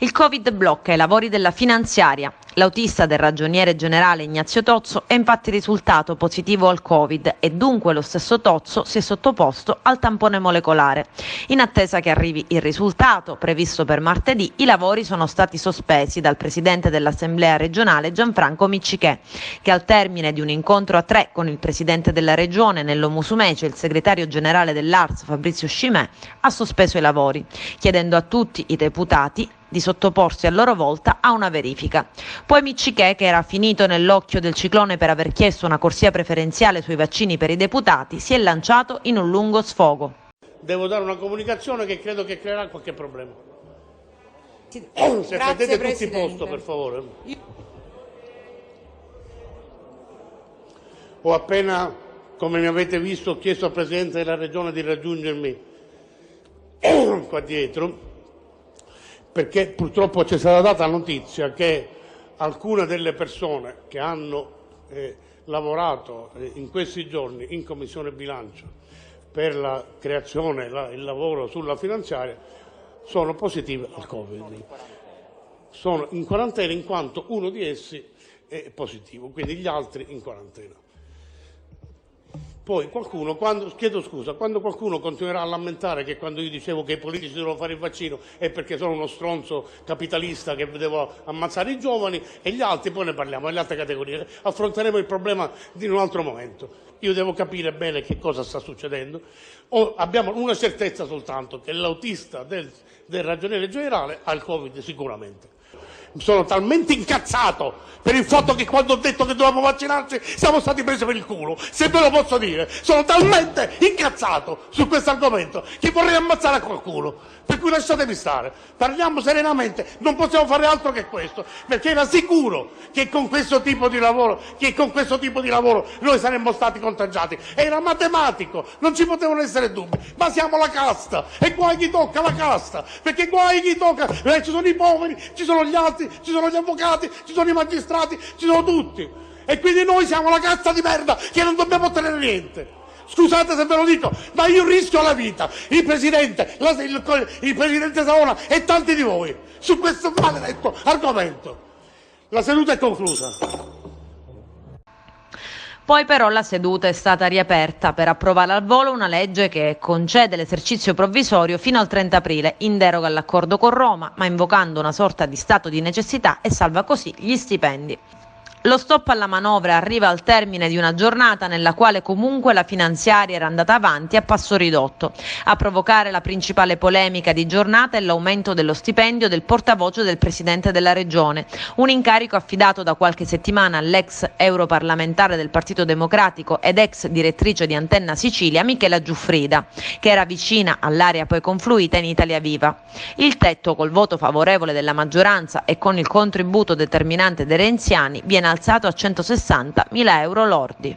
Il Covid blocca i lavori della finanziaria. L'autista del ragioniere generale Ignazio Tozzo è infatti risultato positivo al Covid e dunque lo stesso Tozzo si è sottoposto al tampone molecolare. In attesa che arrivi il risultato, previsto per martedì, i lavori sono stati sospesi dal presidente dell'Assemblea regionale Gianfranco Miccichè, che al termine di un incontro a tre con il presidente della regione Nello Musumeci e il segretario generale dell'ARS Fabrizio Scimè ha sospeso i lavori, chiedendo a tutti i deputati di sottoporsi a loro volta a una verifica. Poi Miccichè, che era finito nell'occhio del ciclone per aver chiesto una corsia preferenziale sui vaccini per i deputati, si è lanciato in un lungo sfogo. Devo dare una comunicazione che credo che creerà qualche problema. Se Grazie, prendete tutti Presidente. posto, per favore. Ho appena, come mi avete visto, chiesto al Presidente della Regione di raggiungermi qua dietro, perché purtroppo ci è stata data notizia che alcune delle persone che hanno lavorato in questi giorni in Commissione Bilancio per la creazione, il lavoro sulla finanziaria, sono positive al Covid. Sono in quarantena in quanto uno di essi è positivo, quindi gli altri in quarantena. Poi qualcuno, quando qualcuno continuerà a lamentare che quando io dicevo che i politici devono fare il vaccino è perché sono uno stronzo capitalista che devo ammazzare i giovani e gli altri, poi ne parliamo, le altre categorie, affronteremo il problema in un altro momento. Io devo capire bene che cosa sta succedendo. Abbiamo una certezza soltanto, che l'autista del ragioniere generale ha il Covid sicuramente. Sono talmente incazzato per il fatto che quando ho detto che dovevamo vaccinarci siamo stati presi per il culo, se ve lo posso dire. Sono talmente incazzato su questo argomento che vorrei ammazzare qualcuno. Per cui lasciatemi stare, parliamo serenamente, non possiamo fare altro che questo, perché era sicuro che con questo tipo di lavoro, noi saremmo stati contagiati. Era matematico, non ci potevano essere dubbi, ma siamo la casta e guai chi tocca la casta, perché guai chi tocca, ci sono i poveri, ci sono gli altri, ci sono gli avvocati, ci sono i magistrati, ci sono tutti. E quindi noi siamo la casta di merda che non dobbiamo ottenere niente. Scusate se ve lo dico, ma io rischio la vita, il Presidente Saona e tanti di voi, su questo maledetto argomento. La seduta è conclusa. Poi però la seduta è stata riaperta per approvare al volo una legge che concede l'esercizio provvisorio fino al 30 aprile, in deroga all'accordo con Roma, ma invocando una sorta di stato di necessità e salva così gli stipendi. Lo stop alla manovra arriva al termine di una giornata nella quale comunque la finanziaria era andata avanti a passo ridotto. A provocare la principale polemica di giornata è l'aumento dello stipendio del portavoce del Presidente della Regione, un incarico affidato da qualche settimana all'ex europarlamentare del Partito Democratico ed ex direttrice di Antenna Sicilia Michela Giuffrida, che era vicina all'area poi confluita in Italia Viva. Il tetto, col voto favorevole della maggioranza e con il contributo determinante dei renziani, viene alzato a 160.000 euro lordi.